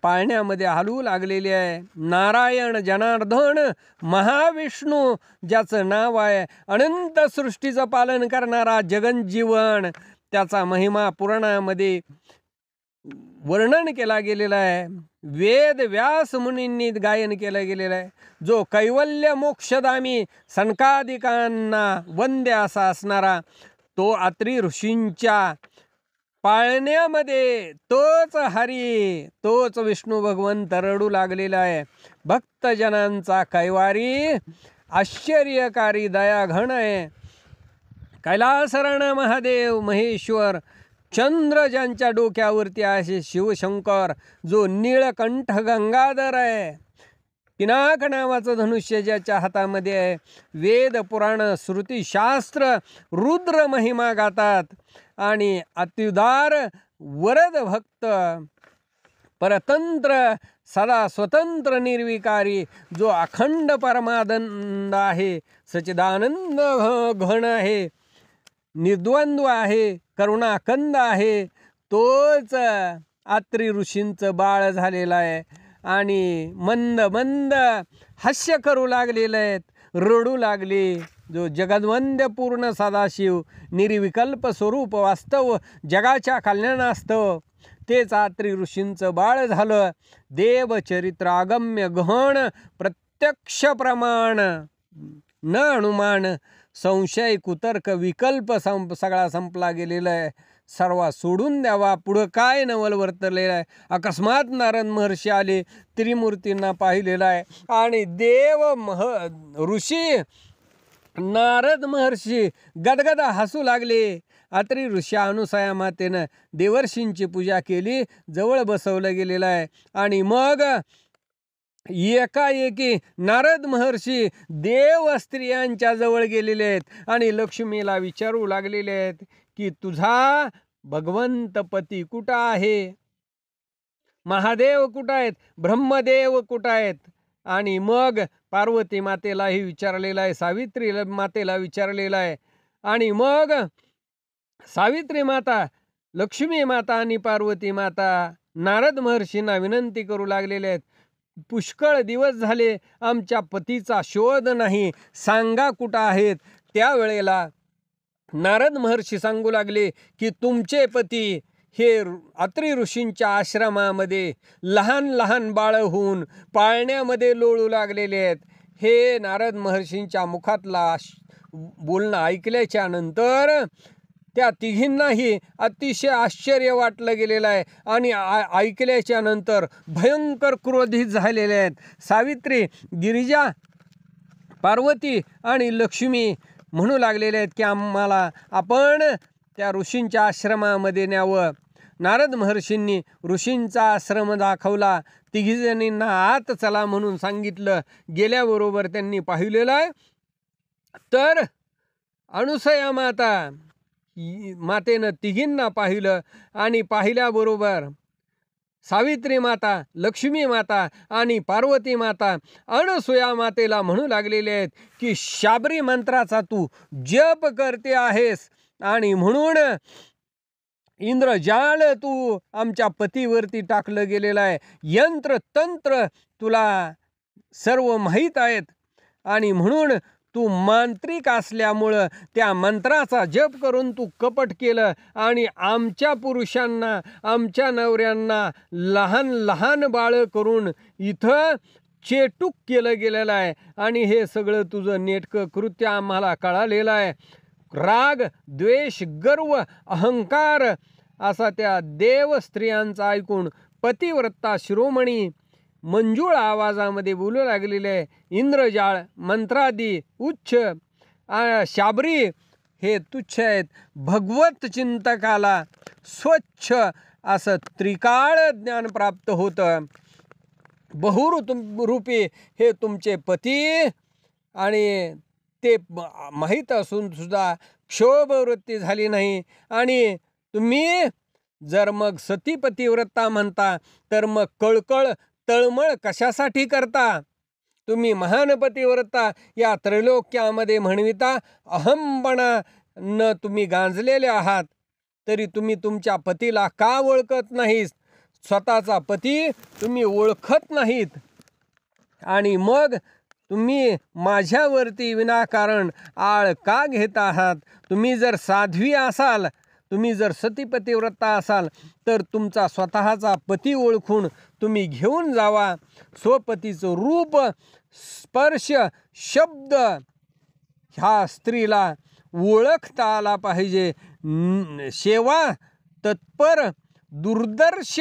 Speaker 1: पाळण्यामध्ये हलवू लागलेली आहे. नारायण जनार्दन महाविष्णू ज्याचं नाव आहे, अनंत सृष्टीचं पालन करणारा जगज्जीवन, त्याचा महिमा पुराणामध्ये वर्णन केला गेलेला आहे. वेद व्यास मुनींनी गायन केलं गेलेलं आहे. जो कैवल्य मोक्षदामी सनकादिकांना वंद्य असा असणारा तो अत्रि ऋषींच्या पाळण्यामध्ये तोच हरी, तोच विष्णू भगवंत रडू लागलेला आहे. भक्तजनांचा कैवारी आश्चर्यकारी दयाघन आहे. कैलासरण महादेव महेश्वर चंद्र ज्यांच्या डोक्यावरती आहे शिवशंकर, जो नीळकंठ गंगाधर आहे. पिनाक नावाचं धनुष्य ज्याच्या हातामध्ये आहे. वेद पुराण श्रुतीशास्त्र रुद्र महिमा गातात आणि अत्युदार वरद भक्त परतंत्र सदा स्वतंत्र निर्विकारी, जो अखंड परमानंद आहे, सच्चिदानंद घन आहे, निर्द्वंद्व आहे, करुणाकंद आहे, तोच अत्री ऋषींचं बाळ झालेला आहे. आणि मंद मंद हास्य करू लागलेले आहेत, रडू लागले. जो जगद्वंद्य पूर्ण सदाशिव, निर्विकल्प स्वरूप वास्तव, जगाच्या कल्याणास्तव, तेच अत्री ऋषींचं बाळ झालं. देवचरित्र अगम्य गहन, प्रत्यक्ष प्रमाण, न अनुमान, संशय कुतर्क विकल्प सगळा संपला गेलेला आहे. सर्व सोडून द्यावा, पुढं काय नवल वर्तलेलं आहे. अकस्मात नारद महर्षी आले, त्रिमूर्तींना पाहिलेलं आहे. आणि ऋषी नारद महर्षी गदगद हसू लागले. अत्री ऋषी अनुसया मातेनं देवर्षींची पूजा केली, जवळ बसवलं गेलेलं आहे. आणि मग एकाएकी नारद महर्षी देव स्त्रियांच्या जवळ गेलेले आहेत आणि लक्ष्मीला विचारू लागलेले आहेत की तुझा भगवंत पती कुठं आहे, महादेव कुठं आहेत, ब्रह्मदेव कुठं आहेत. आणि मग पार्वती मातेलाही विचारलेलं आहे, सावित्री मातेला विचारलेलं आहे. आणि मग सावित्री माता, लक्ष्मी माता आणि पार्वती माता नारद महर्षींना विनंती करू लागलेले आहेत, पुष्कळ दिवस झाले आमच्या पतीचा शोध नाही, सांगा कुठं आहेत. त्यावेळेला नारद महर्षी सांगू लागले की तुमचे पती हे अत्री ऋषींच्या आश्रमामध्ये लहान लहान बाळं होऊन पाळण्यामध्ये लोळू लागलेले आहेत. हे नारद महर्षींच्या मुखातला बोलणं ऐकल्याच्या नंतर त्या तिघींनाही अतिशय आश्चर्य वाटलं गेलेलं आहे. आणि ऐकल्याच्या नंतर भयंकर क्रोधित झालेले आहेत. सावित्री, गिरिजा, पार्वती आणि लक्ष्मी म्हणू लागलेले आहेत की आम्हाला आपण त्या ऋषींच्या आश्रमामध्ये न्यावं. नारद महर्षींनी ऋषींचा आश्रम दाखवला. तिघीजणींना आत चला म्हणून सांगितलं. गेल्याबरोबर त्यांनी पाहिलेलं आहे. तर अनुसया मातेनं तिघींना पाहिलं आणि पाहिल्याबरोबर सावित्री माता, लक्ष्मी माता आणि पार्वती माता अनसुया मातेला म्हणू लागलेले आहेत की शाबरी मंत्राचा तू जप करते आहेस आणि म्हणून इंद्रजाळ तू आमच्या पतीवरती टाकलं गेलेलं आहे. यंत्र तंत्र तुला सर्व माहीत आहेत आणि म्हणून तू मांत्रिक असल्यामुळं त्या मंत्राचा जप करून तू कपट केलं आणि आमच्या पुरुषांना, आमच्या नवऱ्यांना लहान लहान बाळं करून इथं चेटूक केलं गेलेलं आहे. आणि हे सगळं तुझं नेटकं कृत्य आम्हाला कळालेलं आहे. राग, द्वेष, गर्व, अहंकार असा त्या देव स्त्रियांचा ऐकून पतिव्रता शिरोमणी मंजूळ आवाजामध्ये बोलू लागलेले आहे. इंद्रजाळ, मंत्रादी उच्च, शाबरी हे तुच्छ आहेत. भगवत चिंतकाला स्वच्छ असं त्रिकाळ ज्ञान प्राप्त होतं. बहुरूपी हे तुमचे पती आणि ते माहीत असून सुद्धा क्षोभवृत्ती झाली नाही. आणि तुम्ही जर मग सतीपतिव्रता म्हणता तर मग कळकळ तळमळ कशासाठी करता. तुम्ही महान पतिव्रता या त्रैलोक्यामध्ये म्हणविता अहमपणा न तुम्ही गांजलेले आहात. तरी तुम्ही तुमच्या पतीला का ओळखत नाहीत, स्वतःचा पती तुम्ही ओळखत नाहीत. आणि मग तुम्ही माझ्यावरती विनाकारण आळ का घेत आहात. तुम्ही जर साध्वी असाल, तुम्ही जर सतीपतिव्रता असाल तर तुमचा स्वतःचा पती ओळखून तुम्ही घेऊन जावा. स्वपतीचं रूप, स्पर्श, शब्द ह्या स्त्रीला ओळखता आला पाहिजे. सेवा तत्पर, दूरदर्श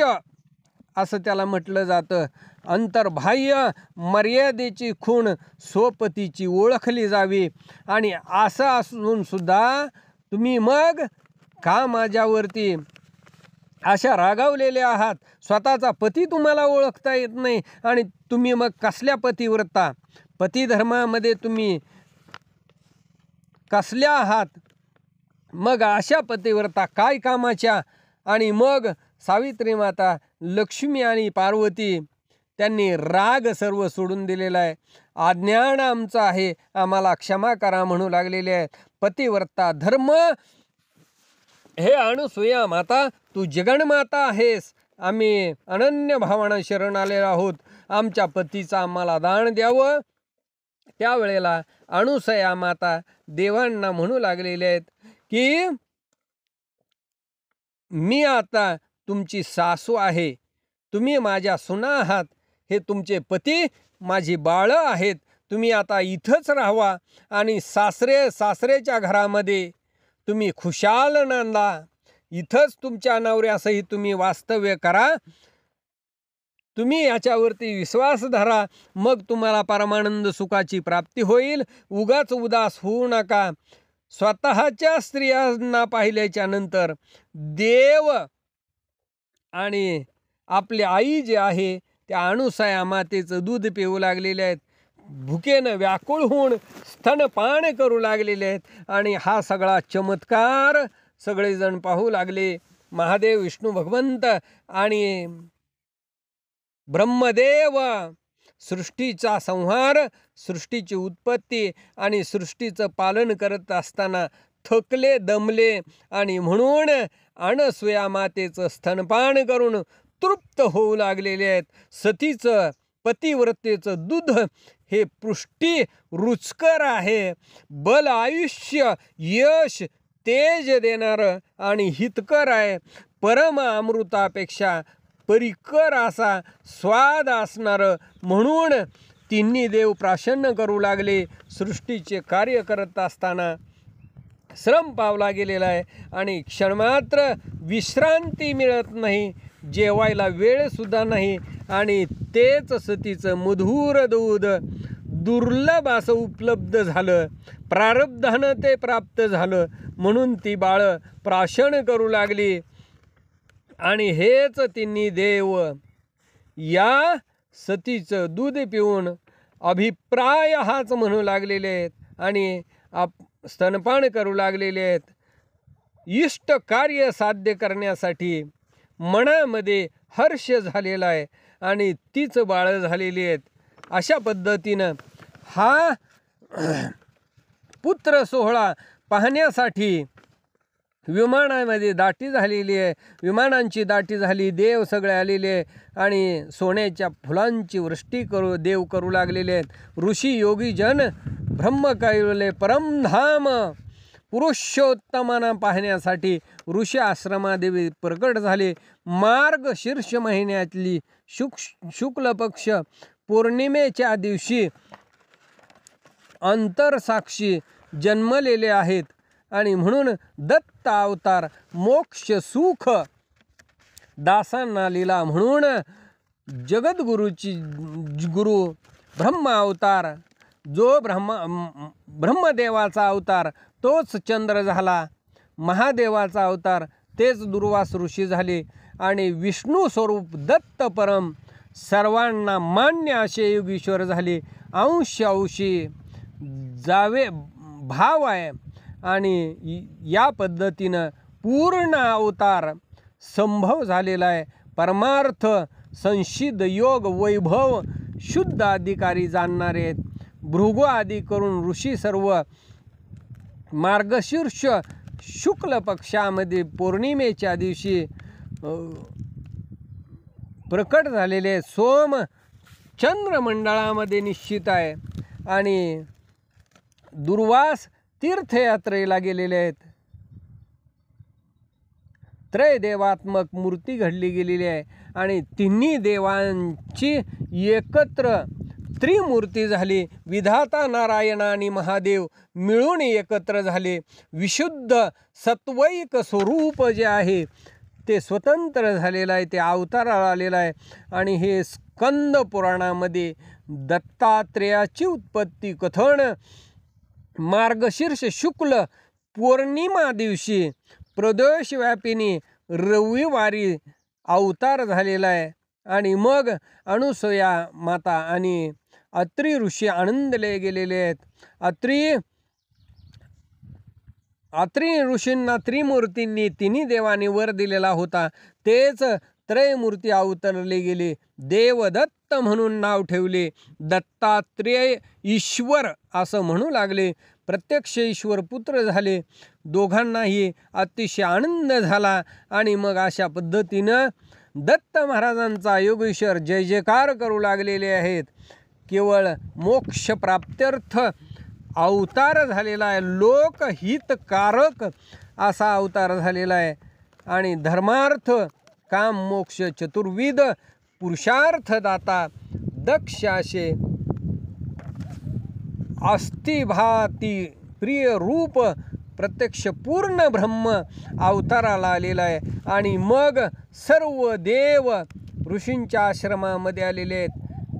Speaker 1: असं त्याला म्हटलं जातं. अंतर्बाह्य मर्यादेची खूण स्वपतीची ओळखली जावी. आणि असं असून सुद्धा तुम्ही मग का माझ्यावरती अशा रागावलेले आहात. स्वतःचा पती तुम्हाला ओळखता येत नाही आणि तुम्ही मग कसल्या पतिव्रता, पतिधर्मामध्ये तुम्ही कसल्या आहात. मग अशा पतिव्रता काय कामाच्या. आणि मग सावित्री माता, लक्ष्मी आणि पार्वती त्यांनी राग सर्व सोडून दिलेला आहे. अज्ञान आमचं आहे, आम्हाला क्षमा करा म्हणू लागलेले आहेत. पतिव्रता धर्म, हे अनुसूया माता तू जगन्माता आहेस, आम्ही अनन्य भावानं शरण आलेलो आहोत, आमच्या पतीचं आम्हाला दान द्यावं. त्यावेळेला अनुसूया माता देवांना म्हणू लागलेले आहेत की मी आता तुमची सासू आहे, तुम्ही माझ्या सुना आहात, हे तुमचे पती माझी बाळं आहेत, तुम्ही आता इथंच राहावा आणि सासरेच्या घरामध्ये तुम्ही खुशाल नांदा, इथंच तुमच्या नवऱ्यासही तुम्ही वास्तव्य करा, तुम्ही याच्यावरती विश्वास धरा, मग तुम्हाला परमानंद सुखाची प्राप्ती होईल. उगाच उदास होऊ नका. स्वतःच्या स्त्रियांना पाहिल्याच्या नंतर देव आणि आपली आई जे आहे त्या अनुसूया मातेचं दूध पिऊ लागलेले आहेत, भुकेनं व्याकुळ होऊन स्तनपान करू लागलेले आहेत. आणि हा सगळा चमत्कार सगळेजण पाहू लागले. महादेव, विष्णू भगवंत आणि ब्रह्मदेव सृष्टीचा संहार, सृष्टीची उत्पत्ती आणि सृष्टीचं पालन करत असताना थकले, दमले आणि म्हणून अनुसूया मातेचं स्तनपान करून तृप्त होऊ लागलेले आहेत. सतीचं, पतिव्रतेचं दूध हे पुष्टी रुचकर आहे, बल, आयुष्य, यश, तेज देणारं आणि हितकर आहे. परम अमृतापेक्षा परिकर असा स्वाद असणारं, म्हणून तिन्ही देव प्राशन्न करू लागले. सृष्टीचे कार्य करत असताना श्रम पावला गेलेला आहे आणि क्षणमात्र विश्रांती मिळत नाही, जेवायला वेळसुद्धा नाही. आणि तेच सतीचं मधुर दूध दुर्लभ असं उपलब्ध झालं, प्रारब्धानं ते प्राप्त झालं, म्हणून ती बाळं प्राशन करू लागली. आणि हेच तिन्ही देव या सतीचं दूध पिऊन अभिप्राय हाच म्हणू लागलेले आहेत आणि स्तनपान करू लागलेले आहेत. इष्ट कार्य साध्य करण्यासाठी मनामध्ये हर्ष झालेला आहे आणि तीच बाळं झालेली आहेत. अशा पद्धतीनं हा पुत्र सोहळा पाहण्यासाठी विमानामध्ये दाटी झालेली आहे. विमानांची दाटी झाली, देव सगळे आलेले आणि सोन्याच्या फुलांची वृष्टी देव करू लागलेले आहेत. ऋषी, योगी जन ब्रह्म कैवल्य परमधाम पुरुषोत्तमांना पाहण्यासाठी ऋषी आश्रमादेवी प्रकट झाले. मार्गशीर्ष महिन्यातली शुक्ल पक्ष पौर्णिमेच्या दिवशी अंतरसाक्षी जन्मलेले आहेत आणि म्हणून दत्त अवतार मोक्ष सुख दासांना लिला, म्हणून जगद्गुरूची गुरु ब्रह्म अवतार, जो ब्रह्मदेवाचा अवतार तोच चंद्र झाला, महादेवाचा अवतार तेच दुर्वास ऋषी झाले आणि विष्णू स्वरूप दत्त परम सर्वांना मान्य असे योगीश्वर झाले. अंशी जावे भाव आहे आणि या पद्धतीनं पूर्ण अवतार संभव झालेला आहे. परमार्थ, संसिद्ध, योग, वैभव, शुद्ध अधिकारी जाणणारे आहेत. भृगु आदी करून ऋषी सर्व मार्गशीर्ष शुक्ल पक्षामध्ये पौर्णिमेच्या दिवशी प्रकट झालेले. सोम चंद्रमंडळामध्ये निश्चित आहे आणि दुर्वास तीर्थयात्रेला गेलेले आहेत. त्रयदेवात्मक मूर्ती घडली गेलेली आहे आणि तिन्ही देवांची एकत्र त्रिमूर्ती झाली. विधाता नारायण आणि महादेव मिळून एकत्र झाले. विशुद्ध सत्वैक स्वरूप जे आहे ते स्वतंत्र झालेलं आहे, ते अवताराला आलेलं आहे. आणि हे स्कंद पुराणामध्ये दत्तात्रेयाची उत्पत्ती कथन मार्गशीर्ष शुक्ल पौर्णिमा दिवशी प्रदोषव्यापिनी रविवारी अवतार झालेला आहे. आणि मग अनुसूया माता आणि अत्री ऋषी आनंदले गेलेले आहेत. अत्री अत्री ऋषींना त्रिमूर्तींनी तिन्ही देवांनी वर दिलेला होता, तेच त्रयमूर्ती अवतरले गेले. देवदत्त म्हणून नाव ठेवले. दत्तात्रेय ईश्वर असं म्हणू लागले. प्रत्यक्ष ईश्वर पुत्र झाले. दोघांनाही अतिशय आनंद झाला. आणि मग अशा पद्धतीनं दत्त महाराजांचा योगेश्वर जय जयकार करू लागलेले आहेत. केवळ मोक्षप्राप्त्यर्थ अवतार झालेला आहे. लोकहितकारक असा अवतार झालेला आहे. आणि धर्मार्थ काम मोक्ष चतुर्विध पुरुषार्थदाता दक्ष असे अस्थिभाती प्रिय रूप प्रत्यक्ष पूर्ण ब्रह्म अवताराला आलेला आहे. आणि मग सर्व देव ऋषींच्या आश्रमामध्ये आलेले आहेत.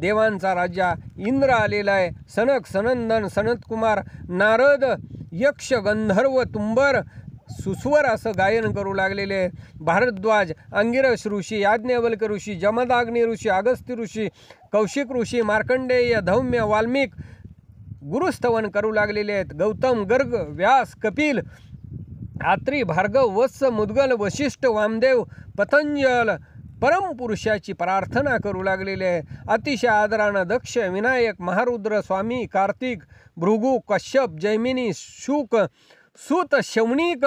Speaker 1: देवांचा राजा इंद्र आलेला आहे. सनक, सनंदन, सनतकुमार, नारद, यक्ष, गंधर्व, तुंबर, सुस्वर असं गायन करू लागलेले आहेत. भारद्वाज, अंगिरस ऋषी, याज्ञवल्क ऋषी, जमदाग्नी ऋषी, अगस्त्य ऋषी, कौशिक ऋषी, मार्कंडेय, धौम्य, वाल्मिक गुरुस्तवन करू लागलेले आहेत. गौतम, गर्ग, व्यास, कपिल, आत्री, भार्गव, वत्स, मुद्गल, वशिष्ठ, वामदेव, पतंजल परमपुरुषाची प्रार्थना करू लागलेले आहे. अतिशय आदरानं दक्ष, विनायक, महारुद्र, स्वामी, कार्तिक, भृगु, कश्यप, जैमिनी, शुक, सूत, शौनिक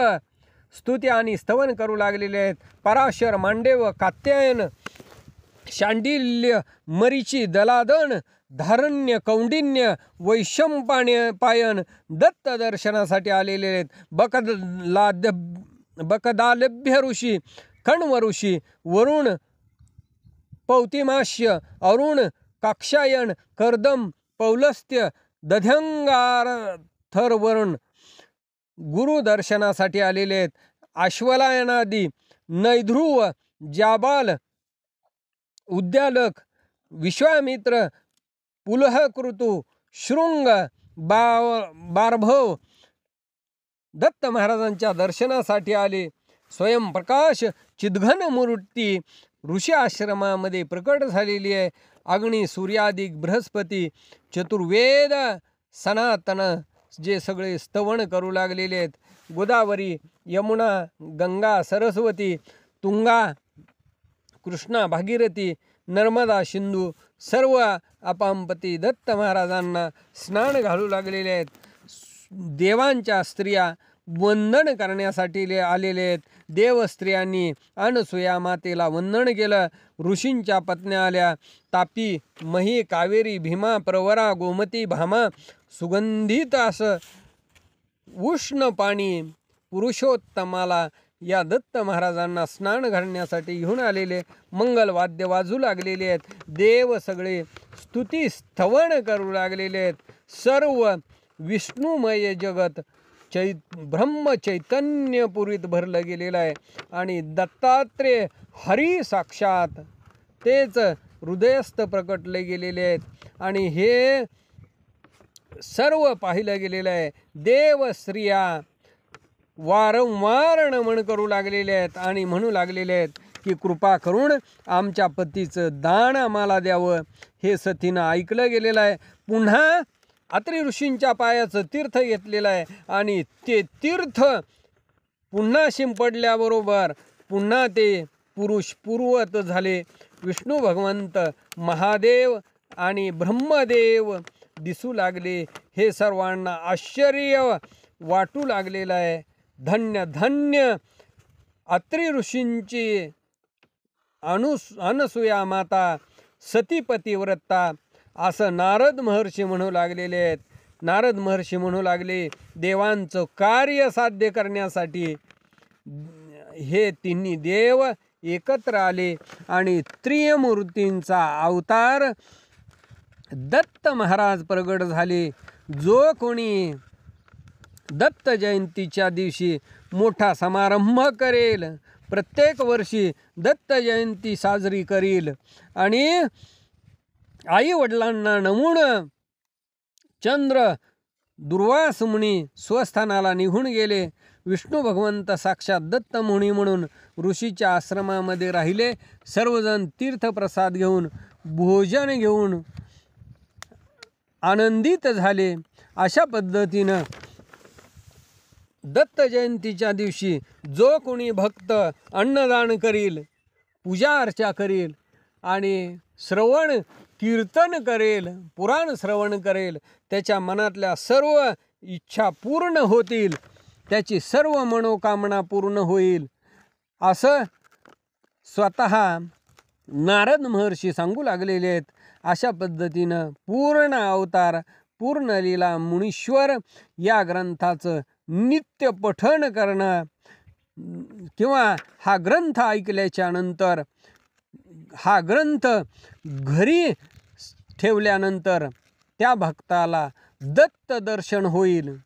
Speaker 1: स्तुती आणि स्तवन करू लागलेले आहेत. पराशर, मांडव, कात्यायन, शांडिल्य, मरीची, दलादन, धारण्य, कौंडिन्य, वैशंपायन दत्त दर्शनासाठी आलेले आहेत. बकदालभ्य ऋषी, कण्व ऋषी, वरुण, पौतिमाश्य, अरुण, काक्षायन, कर्दम, पौलस्त्य, दध्यंगारथर्वण गुरुदर्शनासाठी आलेले आहेत. अश्वलायनादी, नैध्रुव, जाबाल, उद्यालक, विश्वामित्र, पुलहकृतू, शृंग, बार्भव दत्त महाराजांच्या दर्शनासाठी आले. स्वयंप्रकाश चिद्घन मूर्ती ऋषी आश्रमामध्ये प्रकट झालेली आहे. अग्नी, सूर्यादिक, बृहस्पती, चतुर्वेद, सनातन जे सगळे स्तवन करू लागलेले आहेत. गोदावरी, यमुना, गंगा, सरस्वती, तुंगा, कृष्णा, भागीरथी, नर्मदा, सिंधू सर्व अपांपती दत्त महाराजांना स्नान घालू लागलेले आहेत. देवांच्या स्त्रिया वंदन करण्यासाठी आलेले आहेत. देवस्त्रियांनी अनसूया मातेला वंदन केलं. ऋषींच्या पत्न्या आल्या. तापी, मही, कावेरी, भीमा, प्रवरा, गोमती, भामा सुगंधित असं उष्ण पाणी पुरुषोत्तमाला या दत्त महाराजांना स्नान घालण्यासाठी घेऊन आलेले. मंगलवाद्य वाजू लागलेले आहेत. देव सगळे स्तुती स्तवन करू लागलेले आहेत. सर्व विष्णुमय जगत ब्रह्म चैतन्यपुरीत भरलं गेलेलं आहे. आणि दत्तात्रेय हरी साक्षात तेच हृदयस्थ प्रकटले गेलेले आहेत. आणि हे सर्व पाहिलं गेलेलं आहे. देवस्त्रिया वारंवार नमन करू लागलेले आहेत आणि म्हणू लागलेले आहेत की कृपा करून आमच्या पतीचं दान आम्हाला द्यावं. हे सतीनं ऐकलं गेलेलं आहे. पुन्हा अत्री ऋषींच्या पायाचं तीर्थ घेतलेलं आहे. आणि ते तीर्थ पुन्हा शिंपडल्याबरोबर पुन्हा ते पुरुष पूर्वत झाले. विष्णू भगवंत, महादेव आणि ब्रह्मदेव दिसू लागले. हे सर्वांना आश्चर्य वाटू लागलेलं आहे. धन्य धन्य अत्री ऋषींची अनसूया माता, सतीपतिव्रता असं नारद महर्षी म्हणू लागलेले आहेत. नारद महर्षी म्हणू लागले देवांचं कार्य साध्य करण्यासाठी हे तिन्ही देव एकत्र आले आणि त्रिमूर्तींचा अवतार दत्त महाराज प्रगट झाले. जो कोणी दत्त जयंतीच्या दिवशी मोठा समारंभ करेल, प्रत्येक वर्षी दत्त जयंती साजरी करील आणि आई वडिलांना नमून चंद्र दुर्वास मुनी स्वस्थानाला निघून गेले. विष्णू भगवंत साक्षात दत्त मुनी म्हणून ऋषीच्या आश्रमामध्ये राहिले. सर्वजण तीर्थप्रसाद घेऊन भोजन घेऊन आनंदित झाले. अशा पद्धतीनं दत्त जयंतीच्या दिवशी जो कोणी भक्त अन्नदान करील, पूजा अर्चा करील आणि श्रवण कीर्तन करेल, पुराण श्रवण करेल, त्याच्या मनातल्या सर्व इच्छा पूर्ण होतील, त्याची सर्व मनोकामना पूर्ण होईल, असं स्वतः नारद महर्षी सांगू लागलेले आहेत. अशा पद्धतीनं पूर्ण अवतार, पूर्ण लीला मुनीश्वर या ग्रंथाचं नित्य पठण करणं किंवा हा ग्रंथ ऐकल्याच्या नंतर हा ग्रंथ घरी ठेवल्यानंतर त्या भक्ताला दत्त दर्शन होईल.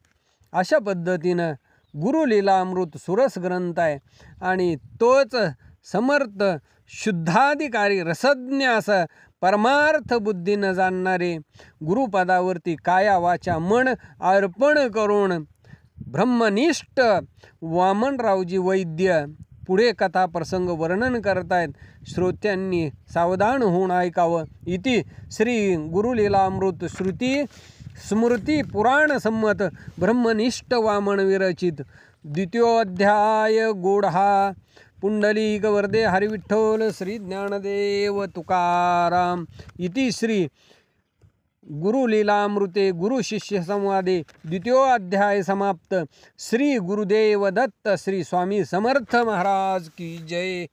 Speaker 1: अशा पद्धतीनं गुरुलीलामृत सुरस ग्रंथ आहे आणि तोच समर्थ शुद्धाधिकारी रसज्ञ असं परमार्थ बुद्धीनं जाणणारे गुरुपदावरती काया वाचा मन अर्पण करून ब्रह्मनिष्ठ वामनरावजी वैद्य पुढे कथा प्रसंग वर्णन करतायत. श्रोत्यांनी सावधान होऊन ऐकावं. इति श्री गुरुलीलामृत श्रुती स्मृती पुराण संमत ब्रह्मनिष्ठ वामन विरचित द्वितीयोध्याय गोढा. पुंडलिक वरदे हरिविठ्ठल श्री ज्ञानदेव तुकाराम. इति श्री गुरुलीलामृते गुरुशिष्य संवादे द्वितीयोध्याय समाप्त. श्री गुरुदेव दत्त. श्री स्वामी समर्थ महाराज की जय.